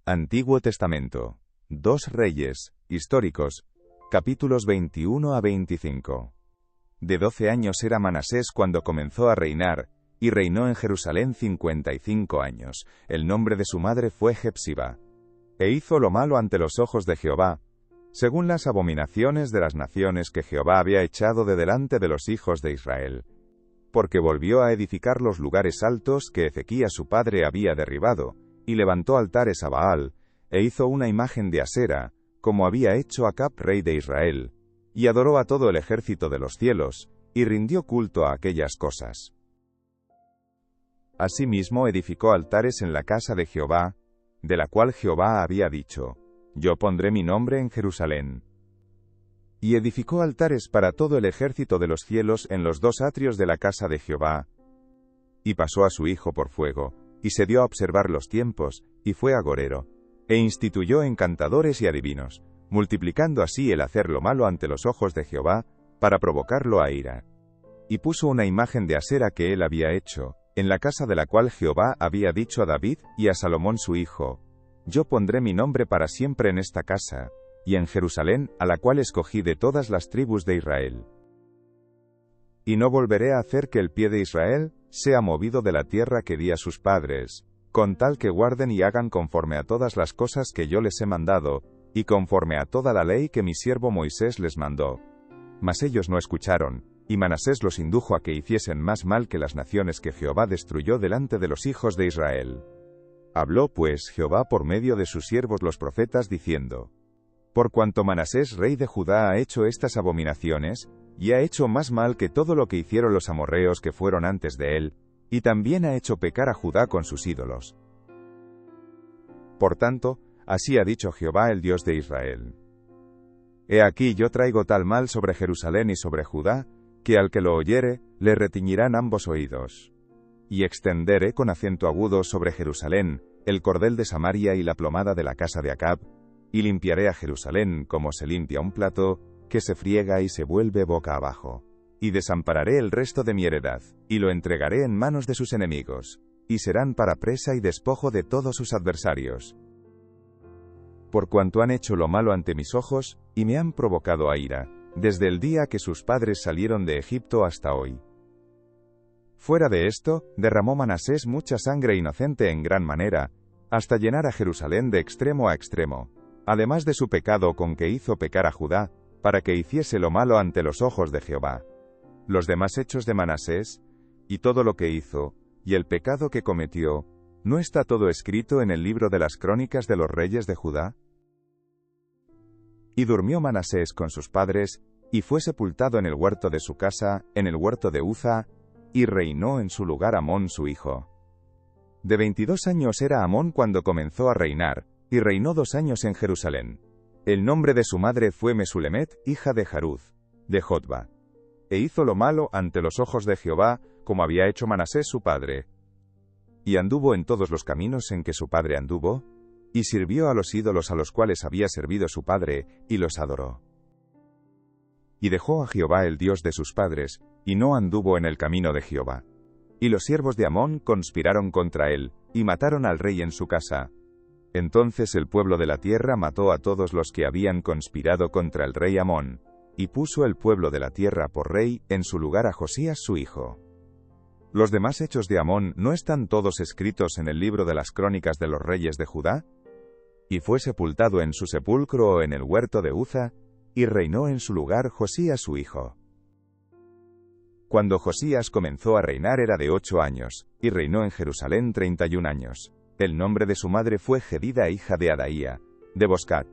Antiguo Testamento. 2 Reyes, históricos, capítulos 21 a 25. De 12 años era Manasés cuando comenzó a reinar, y reinó en Jerusalén 55 años. El nombre de su madre fue Jepsiba. E hizo lo malo ante los ojos de Jehová, según las abominaciones de las naciones que Jehová había echado de delante de los hijos de Israel. Porque volvió a edificar los lugares altos que Ezequías su padre había derribado, y levantó altares a Baal, e hizo una imagen de Asera, como había hecho Acab rey de Israel, y adoró a todo el ejército de los cielos, y rindió culto a aquellas cosas. Asimismo edificó altares en la casa de Jehová, de la cual Jehová había dicho: Yo pondré mi nombre en Jerusalén. Y edificó altares para todo el ejército de los cielos en los 2 atrios de la casa de Jehová. Y pasó a su hijo por fuego, y se dio a observar los tiempos, y fue agorero, e instituyó encantadores y adivinos, multiplicando así el hacer lo malo ante los ojos de Jehová, para provocarlo a ira. Y puso una imagen de Asera que él había hecho, en la casa de la cual Jehová había dicho a David y a Salomón su hijo: Yo pondré mi nombre para siempre en esta casa, y en Jerusalén, a la cual escogí de todas las tribus de Israel. Y no volveré a hacer que el pie de Israel sea movido de la tierra que di a sus padres, con tal que guarden y hagan conforme a todas las cosas que yo les he mandado, y conforme a toda la ley que mi siervo Moisés les mandó. Mas ellos no escucharon, y Manasés los indujo a que hiciesen más mal que las naciones que Jehová destruyó delante de los hijos de Israel. Habló pues Jehová por medio de sus siervos los profetas diciendo: Por cuanto Manasés rey de Judá ha hecho estas abominaciones, y ha hecho más mal que todo lo que hicieron los amorreos que fueron antes de él, y también ha hecho pecar a Judá con sus ídolos. Por tanto, así ha dicho Jehová el Dios de Israel: He aquí yo traigo tal mal sobre Jerusalén y sobre Judá, que al que lo oyere, le retiñirán ambos oídos. Y extenderé con acento agudo sobre Jerusalén el cordel de Samaria y la plomada de la casa de Acab, y limpiaré a Jerusalén como se limpia un plato, que se friega y se vuelve boca abajo. Y desampararé el resto de mi heredad, y lo entregaré en manos de sus enemigos, y serán para presa y despojo de todos sus adversarios. Por cuanto han hecho lo malo ante mis ojos, y me han provocado a ira, desde el día que sus padres salieron de Egipto hasta hoy. Fuera de esto, derramó Manasés mucha sangre inocente en gran manera, hasta llenar a Jerusalén de extremo a extremo, además de su pecado con que hizo pecar a Judá, para que hiciese lo malo ante los ojos de Jehová. Los demás hechos de Manasés, y todo lo que hizo, y el pecado que cometió, ¿no está todo escrito en el libro de las crónicas de los reyes de Judá? Y durmió Manasés con sus padres, y fue sepultado en el huerto de su casa, en el huerto de Uza, y reinó en su lugar Amón su hijo. De 22 años era Amón cuando comenzó a reinar, y reinó 2 años en Jerusalén. El nombre de su madre fue Mesulemet, hija de Jaruz, de Jotba. E hizo lo malo ante los ojos de Jehová, como había hecho Manasés su padre. Y anduvo en todos los caminos en que su padre anduvo, y sirvió a los ídolos a los cuales había servido su padre, y los adoró. Y dejó a Jehová el Dios de sus padres, y no anduvo en el camino de Jehová. Y los siervos de Amón conspiraron contra él, y mataron al rey en su casa. Entonces el pueblo de la tierra mató a todos los que habían conspirado contra el rey Amón, y puso el pueblo de la tierra por rey en su lugar a Josías su hijo. ¿Los demás hechos de Amón no están todos escritos en el libro de las crónicas de los reyes de Judá? Y fue sepultado en su sepulcro en el huerto de Uza, y reinó en su lugar Josías su hijo. Cuando Josías comenzó a reinar era de 8 años, y reinó en Jerusalén 31 años. El nombre de su madre fue Jedida hija de Adaía, de Boscat.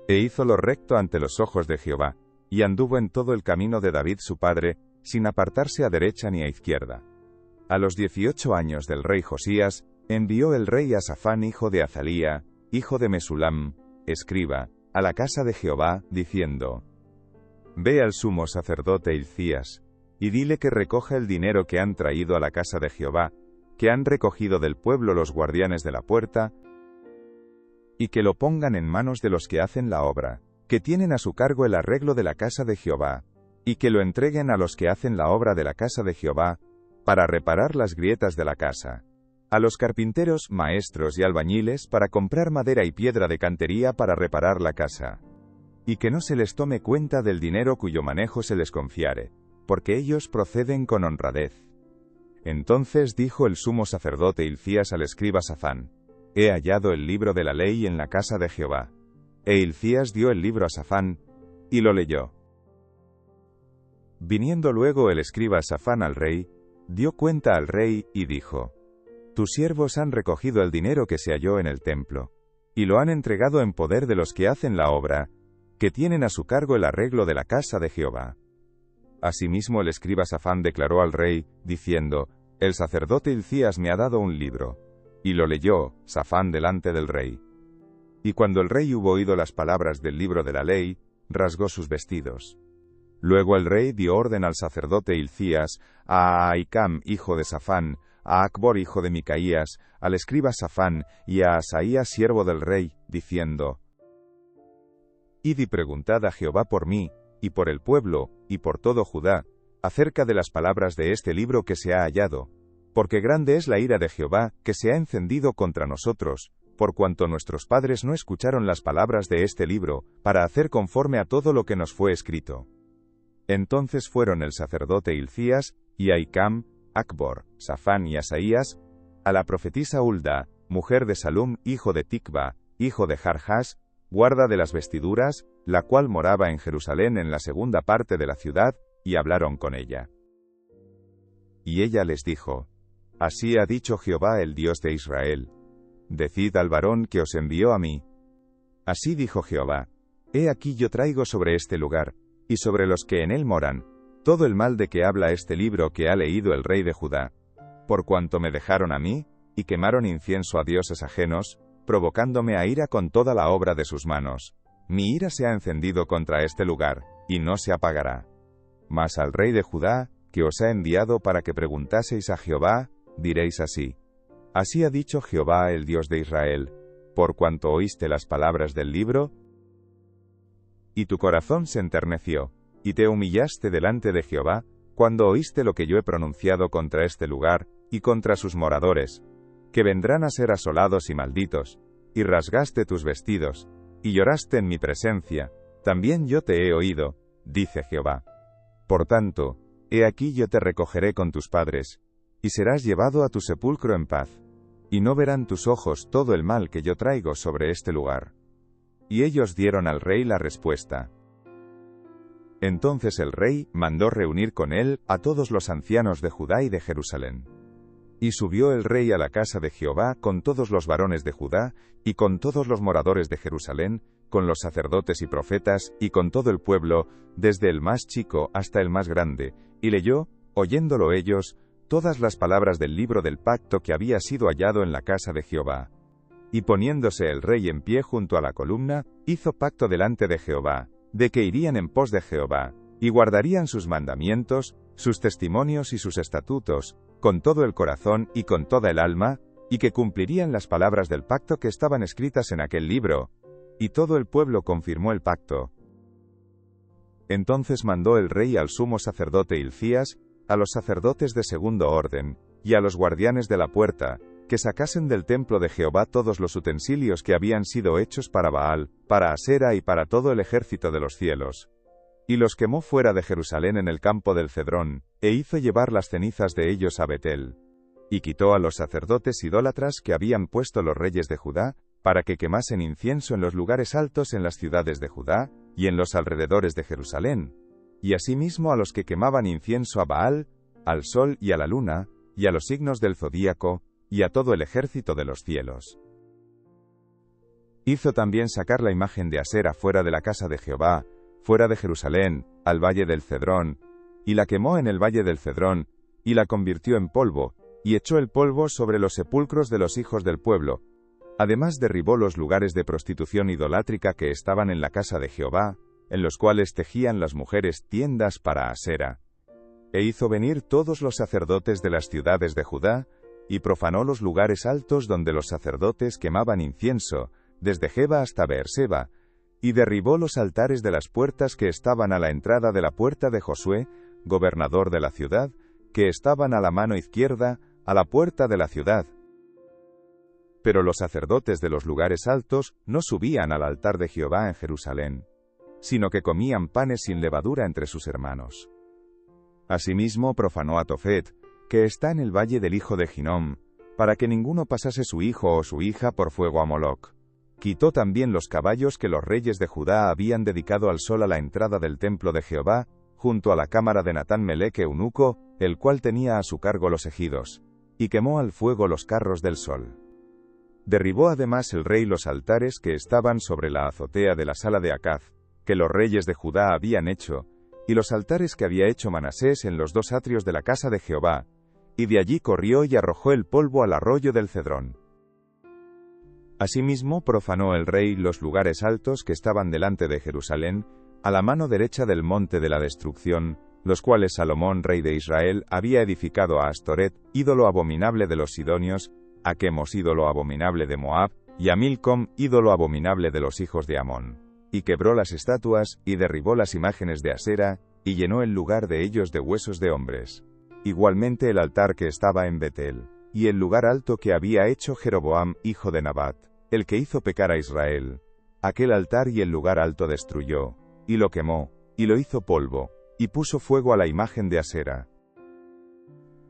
E hizo lo recto ante los ojos de Jehová, y anduvo en todo el camino de David su padre, sin apartarse a derecha ni a izquierda. A los 18 años del rey Josías, envió el rey a Safán hijo de Azalía, hijo de Mesulam, escriba, a la casa de Jehová, diciendo: Ve al sumo sacerdote Hilcías, y dile que recoja el dinero que han traído a la casa de Jehová, que han recogido del pueblo los guardianes de la puerta, y que lo pongan en manos de los que hacen la obra, que tienen a su cargo el arreglo de la casa de Jehová, y que lo entreguen a los que hacen la obra de la casa de Jehová, para reparar las grietas de la casa. a los carpinteros, maestros y albañiles para comprar madera y piedra de cantería para reparar la casa. Y que no se les tome cuenta del dinero cuyo manejo se les confiare, porque ellos proceden con honradez. Entonces dijo el sumo sacerdote Hilcías al escriba Safán: He hallado el libro de la ley en la casa de Jehová. E Hilcías dio el libro a Safán, y lo leyó. Viniendo luego el escriba Safán al rey, dio cuenta al rey, y dijo: Tus siervos han recogido el dinero que se halló en el templo, y lo han entregado en poder de los que hacen la obra, que tienen a su cargo el arreglo de la casa de Jehová. Asimismo el escriba Safán declaró al rey, diciendo: El sacerdote Hilcías me ha dado un libro. Y lo leyó Safán delante del rey. Y cuando el rey hubo oído las palabras del libro de la ley, rasgó sus vestidos. Luego el rey dio orden al sacerdote Hilcías, a Ahicam hijo de Safán, a Acbor hijo de Micaías, al escriba Safán, y a Asaías siervo del rey, diciendo: Id y preguntad a Jehová por mí, y por el pueblo, y por todo Judá, acerca de las palabras de este libro que se ha hallado, porque grande es la ira de Jehová, que se ha encendido contra nosotros, por cuanto nuestros padres no escucharon las palabras de este libro, para hacer conforme a todo lo que nos fue escrito. Entonces fueron el sacerdote Hilcías, y Ahicam, Acbor, Safán y Asaías, a la profetisa Hulda, mujer de Salum, hijo de Ticva, hijo de Jarjas, guarda de las vestiduras, la cual moraba en Jerusalén en la segunda parte de la ciudad, y hablaron con ella. Y ella les dijo: Así ha dicho Jehová el Dios de Israel: Decid al varón que os envió a mí. Así dijo Jehová: He aquí yo traigo sobre este lugar, y sobre los que en él moran, todo el mal de que habla este libro que ha leído el rey de Judá, por cuanto me dejaron a mí, y quemaron incienso a dioses ajenos, provocándome a ira con toda la obra de sus manos. Mi ira se ha encendido contra este lugar, y no se apagará. Mas al rey de Judá, que os ha enviado para que preguntaseis a Jehová, diréis así: Así ha dicho Jehová el Dios de Israel, por cuanto oíste las palabras del libro, y tu corazón se enterneció, y te humillaste delante de Jehová, cuando oíste lo que yo he pronunciado contra este lugar, y contra sus moradores, que vendrán a ser asolados y malditos, y rasgaste tus vestidos, y lloraste en mi presencia, también yo te he oído, dice Jehová. Por tanto, he aquí yo te recogeré con tus padres, y serás llevado a tu sepulcro en paz, y no verán tus ojos todo el mal que yo traigo sobre este lugar. Y ellos dieron al rey la respuesta. Entonces el rey mandó reunir con él a todos los ancianos de Judá y de Jerusalén. Y subió el rey a la casa de Jehová con todos los varones de Judá, y con todos los moradores de Jerusalén, con los sacerdotes y profetas, y con todo el pueblo, desde el más chico hasta el más grande, y leyó, oyéndolo ellos, todas las palabras del libro del pacto que había sido hallado en la casa de Jehová. Y poniéndose el rey en pie junto a la columna, hizo pacto delante de Jehová, de que irían en pos de Jehová, y guardarían sus mandamientos, sus testimonios y sus estatutos, con todo el corazón y con toda el alma, y que cumplirían las palabras del pacto que estaban escritas en aquel libro. Y todo el pueblo confirmó el pacto. Entonces mandó el rey al sumo sacerdote Hilcías, a los sacerdotes de segundo orden, y a los guardianes de la puerta, que sacasen del templo de Jehová todos los utensilios que habían sido hechos para Baal, para Asera y para todo el ejército de los cielos. Y los quemó fuera de Jerusalén en el campo del Cedrón, e hizo llevar las cenizas de ellos a Betel. Y quitó a los sacerdotes idólatras que habían puesto los reyes de Judá, para que quemasen incienso en los lugares altos en las ciudades de Judá, y en los alrededores de Jerusalén, y asimismo a los que quemaban incienso a Baal, al sol y a la luna, y a los signos del zodíaco, y a todo el ejército de los cielos. Hizo también sacar la imagen de Asera fuera de la casa de Jehová, fuera de Jerusalén, al valle del Cedrón, y la quemó en el valle del Cedrón, y la convirtió en polvo, y echó el polvo sobre los sepulcros de los hijos del pueblo. Además derribó los lugares de prostitución idolátrica que estaban en la casa de Jehová, en los cuales tejían las mujeres tiendas para Asera. E hizo venir todos los sacerdotes de las ciudades de Judá, y profanó los lugares altos donde los sacerdotes quemaban incienso, desde Geba hasta Beerseba, y derribó los altares de las puertas que estaban a la entrada de la puerta de Josué, gobernador de la ciudad, que estaban a la mano izquierda, a la puerta de la ciudad, Pero los sacerdotes de los lugares altos no subían al altar de Jehová en Jerusalén, sino que comían panes sin levadura entre sus hermanos. Asimismo profanó a Tofet, que está en el valle del hijo de Ginom, para que ninguno pasase su hijo o su hija por fuego a Moloc. Quitó también los caballos que los reyes de Judá habían dedicado al sol a la entrada del templo de Jehová, junto a la cámara de Natán Melec eunuco, el cual tenía a su cargo los ejidos, y quemó al fuego los carros del sol. Derribó además el rey los altares que estaban sobre la azotea de la sala de Acaz, que los reyes de Judá habían hecho, y los altares que había hecho Manasés en los dos atrios de la casa de Jehová, y de allí corrió y arrojó el polvo al arroyo del Cedrón. Asimismo profanó el rey los lugares altos que estaban delante de Jerusalén, a la mano derecha del monte de la destrucción, los cuales Salomón rey de Israel había edificado a Astoret, ídolo abominable de los sidonios, a Quemos, ídolo abominable de Moab, y a Milcom, ídolo abominable de los hijos de Amón. Y quebró las estatuas, y derribó las imágenes de Asera, y llenó el lugar de ellos de huesos de hombres. Igualmente el altar que estaba en Betel, y el lugar alto que había hecho Jeroboam, hijo de Nabat, el que hizo pecar a Israel. Aquel altar y el lugar alto destruyó, y lo quemó, y lo hizo polvo, y puso fuego a la imagen de Asera.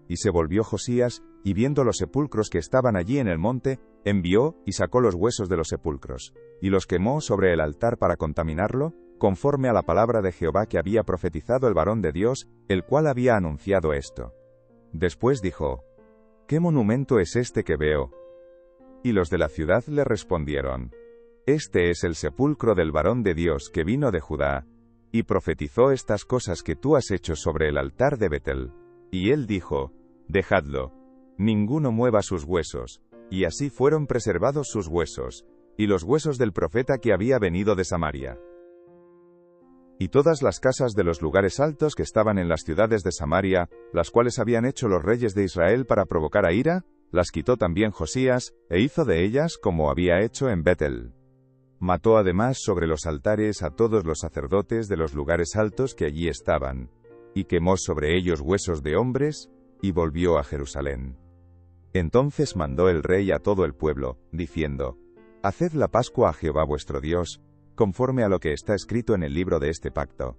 Y se volvió Josías, y viendo los sepulcros que estaban allí en el monte, envió, y sacó los huesos de los sepulcros, y los quemó sobre el altar para contaminarlo, conforme a la palabra de Jehová que había profetizado el varón de Dios, el cual había anunciado esto. Después dijo: ¿Qué monumento es este que veo? Y los de la ciudad le respondieron: Este es el sepulcro del varón de Dios que vino de Judá, y profetizó estas cosas que tú has hecho sobre el altar de Betel. Y él dijo: Dejadlo, ninguno mueva sus huesos. Y así fueron preservados sus huesos, y los huesos del profeta que había venido de Samaria. Y todas las casas de los lugares altos que estaban en las ciudades de Samaria, las cuales habían hecho los reyes de Israel para provocar a ira, las quitó también Josías, e hizo de ellas como había hecho en Betel. Mató además sobre los altares a todos los sacerdotes de los lugares altos que allí estaban, y quemó sobre ellos huesos de hombres, y volvió a Jerusalén. Entonces mandó el rey a todo el pueblo, diciendo: Haced la Pascua a Jehová vuestro Dios, conforme a lo que está escrito en el libro de este pacto.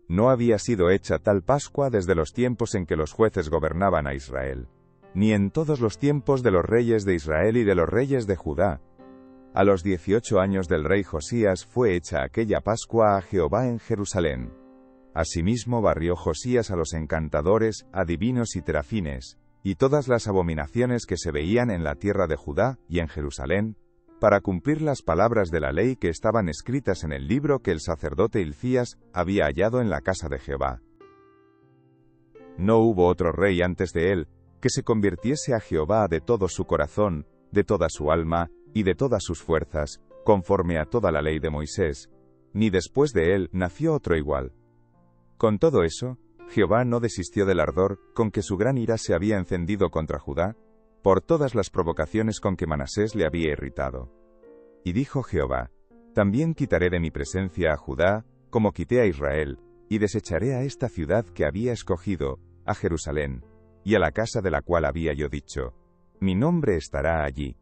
No había sido hecha tal Pascua desde los tiempos en que los jueces gobernaban a Israel, ni en todos los tiempos de los reyes de Israel y de los reyes de Judá. A los 18 años del rey Josías fue hecha aquella Pascua a Jehová en Jerusalén. Asimismo barrió Josías a los encantadores, adivinos y terafines, y todas las abominaciones que se veían en la tierra de Judá y en Jerusalén, para cumplir las palabras de la ley que estaban escritas en el libro que el sacerdote Hilcías había hallado en la casa de Jehová. No hubo otro rey antes de él, que se convirtiese a Jehová de todo su corazón, de toda su alma, y de todas sus fuerzas, conforme a toda la ley de Moisés, ni después de él nació otro igual. Con todo eso, Jehová no desistió del ardor con que su gran ira se había encendido contra Judá, por todas las provocaciones con que Manasés le había irritado. Y dijo Jehová: También quitaré de mi presencia a Judá, como quité a Israel, y desecharé a esta ciudad que había escogido, a Jerusalén, y a la casa de la cual había yo dicho: Mi nombre estará allí.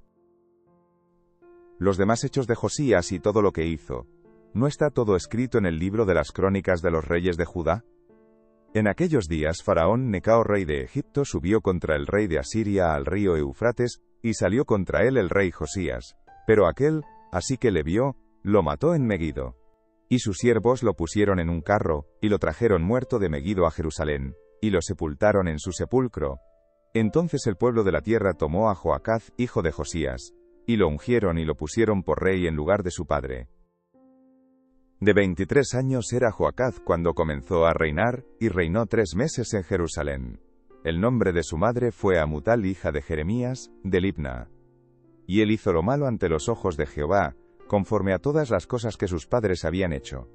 Los demás hechos de Josías y todo lo que hizo, ¿no está todo escrito en el libro de las crónicas de los reyes de Judá? En aquellos días Faraón Necao rey de Egipto subió contra el rey de Asiria al río Eufrates, y salió contra él el rey Josías, pero aquel, así que le vio, lo mató en Megido. Y sus siervos lo pusieron en un carro, y lo trajeron muerto de Megido a Jerusalén, y lo sepultaron en su sepulcro. Entonces el pueblo de la tierra tomó a Joacaz, hijo de Josías, y lo ungieron y lo pusieron por rey en lugar de su padre. De 23 años era Joacaz cuando comenzó a reinar, y reinó 3 meses en Jerusalén. El nombre de su madre fue Amutal, hija de Jeremías, de Libna. Y él hizo lo malo ante los ojos de Jehová, conforme a todas las cosas que sus padres habían hecho.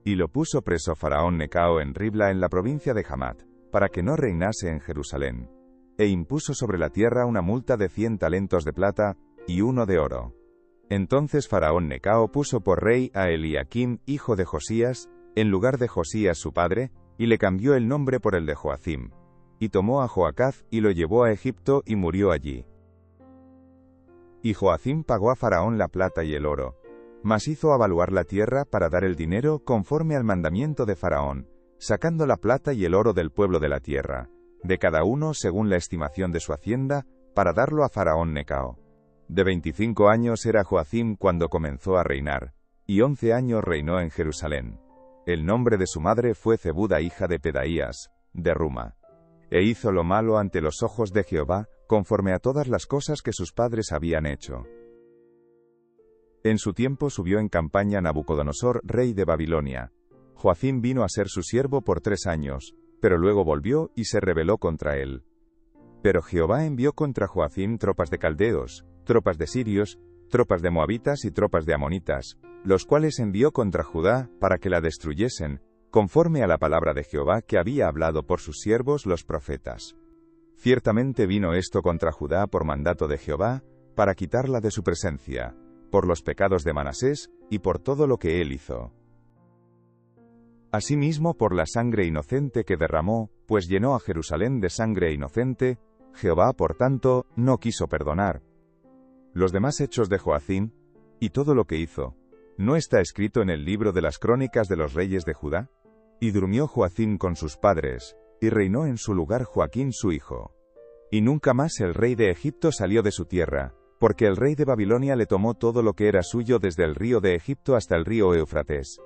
Y lo puso preso Faraón Necao en Ribla en la provincia de Hamat, para que no reinase en Jerusalén. E impuso sobre la tierra una multa de 100 talentos de plata, y 1 de oro. Entonces Faraón Necao puso por rey a Eliakim, hijo de Josías, en lugar de Josías su padre, y le cambió el nombre por el de Joacim. Y tomó a Joacaz y lo llevó a Egipto y murió allí. Y Joacim pagó a Faraón la plata y el oro, mas hizo avaluar la tierra para dar el dinero conforme al mandamiento de Faraón, sacando la plata y el oro del pueblo de la tierra, de cada uno según la estimación de su hacienda, para darlo a Faraón Necao. De 25 años era Joacim cuando comenzó a reinar, y 11 años reinó en Jerusalén. El nombre de su madre fue Zebuda, hija de Pedaías, de Ruma. E hizo lo malo ante los ojos de Jehová, conforme a todas las cosas que sus padres habían hecho. En su tiempo subió en campaña Nabucodonosor, rey de Babilonia. Joacim vino a ser su siervo por 3 años, pero luego volvió y se rebeló contra él. Pero Jehová envió contra Joacim tropas de caldeos, tropas de sirios, tropas de moabitas y tropas de amonitas, los cuales envió contra Judá para que la destruyesen, conforme a la palabra de Jehová que había hablado por sus siervos los profetas. Ciertamente vino esto contra Judá por mandato de Jehová, para quitarla de su presencia, por los pecados de Manasés y por todo lo que él hizo. Asimismo por la sangre inocente que derramó, pues llenó a Jerusalén de sangre inocente, Jehová, por tanto, no quiso perdonar. Los demás hechos de Joacim, y todo lo que hizo, ¿no está escrito en el libro de las crónicas de los reyes de Judá? Y durmió Joacim con sus padres, y reinó en su lugar Joaquín su hijo. Y nunca más el rey de Egipto salió de su tierra, porque el rey de Babilonia le tomó todo lo que era suyo desde el río de Egipto hasta el río Éufrates.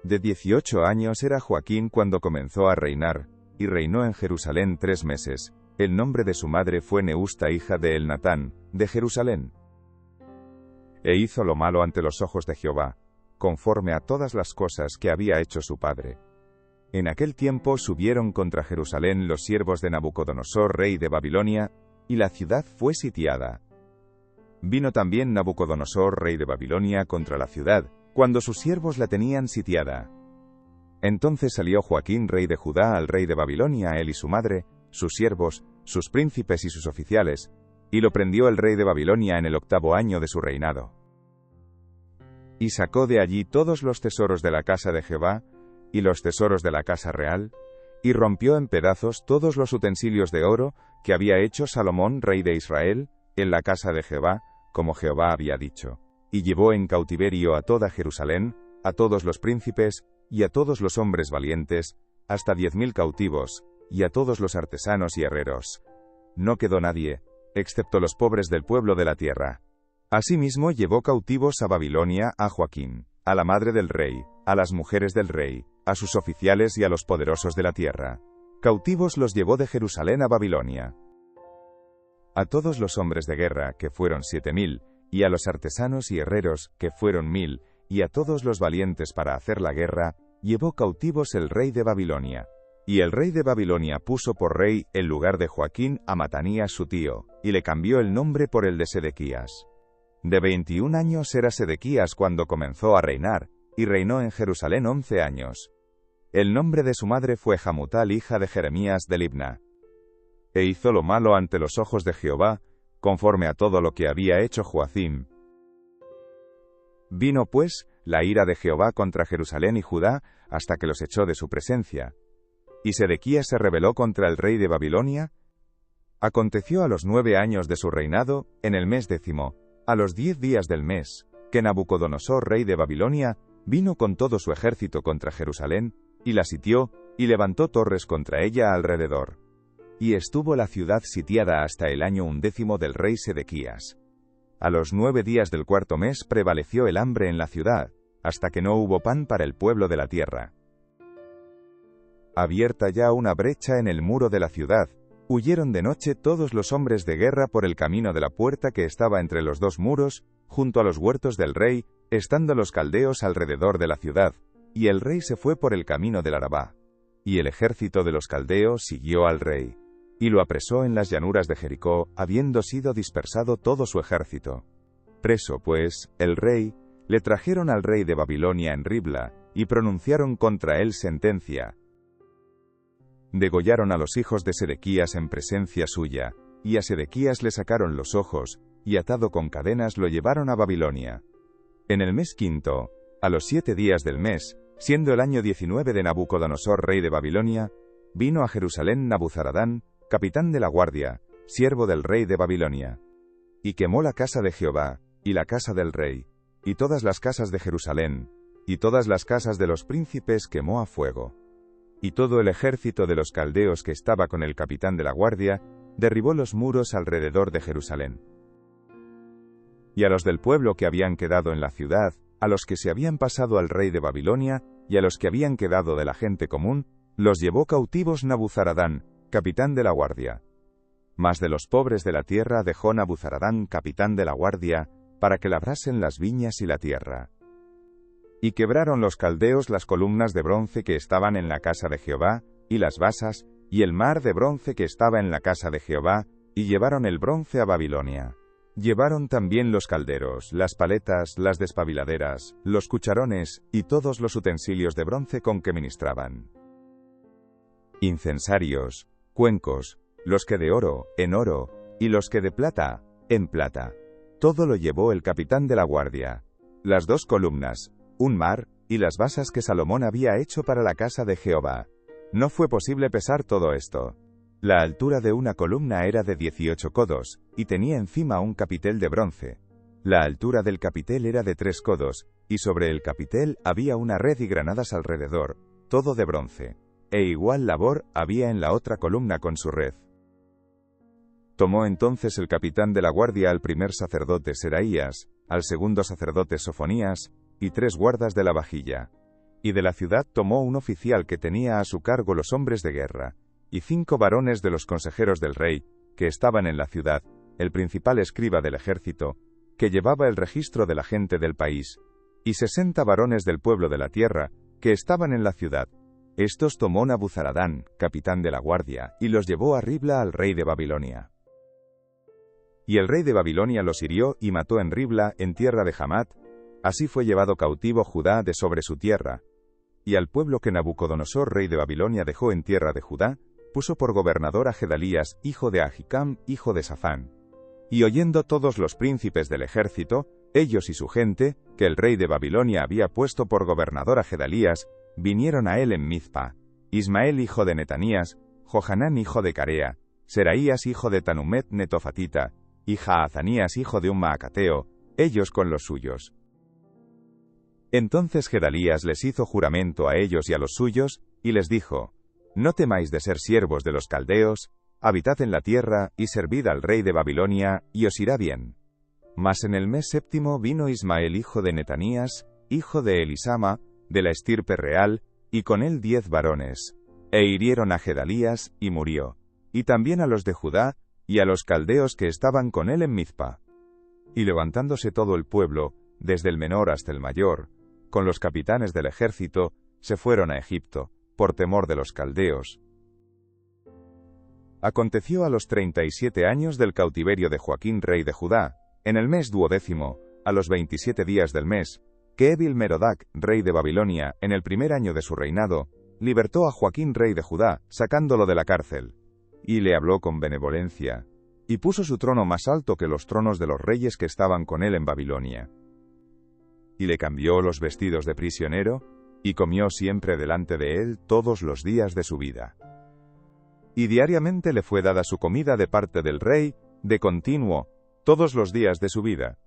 De 18 años era Joaquín cuando comenzó a reinar, y reinó en Jerusalén 3 meses. El nombre de su madre fue Neusta, hija de Elnatán, de Jerusalén. E hizo lo malo ante los ojos de Jehová, conforme a todas las cosas que había hecho su padre. En aquel tiempo subieron contra Jerusalén los siervos de Nabucodonosor, rey de Babilonia, y la ciudad fue sitiada. Vino también Nabucodonosor, rey de Babilonia, contra la ciudad, cuando sus siervos la tenían sitiada. Entonces salió Joaquín, rey de Judá, al rey de Babilonia, él y su madre, sus siervos, sus príncipes y sus oficiales, y lo prendió el rey de Babilonia en el 8º año de su reinado. Y sacó de allí todos los tesoros de la casa de Jehová, y los tesoros de la casa real, y rompió en pedazos todos los utensilios de oro que había hecho Salomón, rey de Israel, en la casa de Jehová, como Jehová había dicho. Y llevó en cautiverio a toda Jerusalén, a todos los príncipes, y a todos los hombres valientes, hasta 10.000 cautivos, y a todos los artesanos y herreros. No quedó nadie, excepto los pobres del pueblo de la tierra. Asimismo llevó cautivos a Babilonia a Joaquín, a la madre del rey, a las mujeres del rey, a sus oficiales y a los poderosos de la tierra. Cautivos los llevó de Jerusalén a Babilonia. A todos los hombres de guerra, que fueron 7.000, y a los artesanos y herreros, que fueron 1.000, y a todos los valientes para hacer la guerra, llevó cautivos el rey de Babilonia. Y el rey de Babilonia puso por rey, en lugar de Joaquín, a Matanías su tío, y le cambió el nombre por el de Sedequías. De 21 años era Sedequías cuando comenzó a reinar, y reinó en Jerusalén 11 años. El nombre de su madre fue Hamutal, hija de Jeremías de Libna. E hizo lo malo ante los ojos de Jehová, conforme a todo lo que había hecho Joacim. Vino pues la ira de Jehová contra Jerusalén y Judá, hasta que los echó de su presencia. Y Sedequías se rebeló contra el rey de Babilonia. Aconteció a los 9 años de su reinado, en el mes 10, a los 10 días del mes, que Nabucodonosor, rey de Babilonia, vino con todo su ejército contra Jerusalén, y la sitió, y levantó torres contra ella alrededor. Y estuvo la ciudad sitiada hasta el año 11 del rey Sedequías. A los 9 días del 4º mes prevaleció el hambre en la ciudad, hasta que no hubo pan para el pueblo de la tierra. Abierta ya una brecha en el muro de la ciudad, huyeron de noche todos los hombres de guerra por el camino de la puerta que estaba entre los 2 muros, junto a los huertos del rey, estando los caldeos alrededor de la ciudad, y el rey se fue por el camino del Arabá. Y el ejército de los caldeos siguió al rey, y lo apresó en las llanuras de Jericó, habiendo sido dispersado todo su ejército. Preso, pues, el rey, le trajeron al rey de Babilonia en Ribla, y pronunciaron contra él sentencia. Degollaron a los hijos de Sedequías en presencia suya, y a Sedequías le sacaron los ojos, y atado con cadenas lo llevaron a Babilonia. En el mes 5, a los 7 días del mes, siendo el año 19 de Nabucodonosor, rey de Babilonia, vino a Jerusalén Nabuzaradán, capitán de la guardia, siervo del rey de Babilonia. y quemó la casa de Jehová, y la casa del rey, y todas las casas de Jerusalén, y todas las casas de los príncipes quemó a fuego. Y todo el ejército de los caldeos que estaba con el capitán de la guardia, derribó los muros alrededor de Jerusalén. Y a los del pueblo que habían quedado en la ciudad, a los que se habían pasado al rey de Babilonia, y a los que habían quedado de la gente común, los llevó cautivos Nabuzaradán, capitán de la guardia. Mas de los pobres de la tierra dejó Nabuzaradán, capitán de la guardia, para que labrasen las viñas y la tierra. Y quebraron los caldeos las columnas de bronce que estaban en la casa de Jehová, y las basas, y el mar de bronce que estaba en la casa de Jehová, y llevaron el bronce a Babilonia. Llevaron también los calderos, las paletas, las despabiladeras, los cucharones, y todos los utensilios de bronce con que ministraban. Incensarios, cuencos, los que de oro, en oro, y los que de plata, en plata. Todo lo llevó el capitán de la guardia. Las 2 columnas, un mar, y las basas que Salomón había hecho para la casa de Jehová. No fue posible pesar todo esto. La altura de una columna era de 18 codos, y tenía encima un capitel de bronce. La altura del capitel era de 3 codos, y sobre el capitel había una red y granadas alrededor, todo de bronce. E igual labor había en la otra columna con su red. Tomó entonces el capitán de la guardia al primer sacerdote Seraías, al segundo sacerdote Sofonías, y 3 guardas de la vajilla. Y de la ciudad tomó un oficial que tenía a su cargo los hombres de guerra, y 5 varones de los consejeros del rey, que estaban en la ciudad, el principal escriba del ejército, que llevaba el registro de la gente del país, y 60 varones del pueblo de la tierra, que estaban en la ciudad. Estos tomó Nabuzaradán, capitán de la guardia, y los llevó a Ribla al rey de Babilonia. Y el rey de Babilonia los hirió y mató en Ribla, en tierra de Hamat. Así fue llevado cautivo Judá de sobre su tierra. Y al pueblo que Nabucodonosor, rey de Babilonia, dejó en tierra de Judá, puso por gobernador a Gedalías, hijo de Ahicam, hijo de Safán. Y oyendo todos los príncipes del ejército, ellos y su gente, que el rey de Babilonia había puesto por gobernador a Gedalías, vinieron a él en Mizpa. Ismael hijo de Netanías, Johanán hijo de Carea, Seraías hijo de Tanumet netofatita, y Jaazanías hijo de un maacateo, ellos con los suyos. Entonces Gedalías les hizo juramento a ellos y a los suyos, y les dijo: No temáis de ser siervos de los caldeos, habitad en la tierra, y servid al rey de Babilonia, y os irá bien. Mas en el mes 7 vino Ismael hijo de Netanías, hijo de Elisama, de la estirpe real, y con él 10 varones, e hirieron a Gedalías, y murió, y también a los de Judá, y a los caldeos que estaban con él en Mizpa. Y levantándose todo el pueblo, desde el menor hasta el mayor, con los capitanes del ejército, se fueron a Egipto, por temor de los caldeos. Aconteció a los 37 años del cautiverio de Joaquín rey de Judá, en el mes 12º, a los 27 días del mes, que Evil-Merodac, rey de Babilonia, en el primer año de su reinado, libertó a Joaquín rey de Judá, sacándolo de la cárcel. Y le habló con benevolencia, y puso su trono más alto que los tronos de los reyes que estaban con él en Babilonia. Y le cambió los vestidos de prisionero, y comió siempre delante de él todos los días de su vida. Y diariamente le fue dada su comida de parte del rey, de continuo, todos los días de su vida.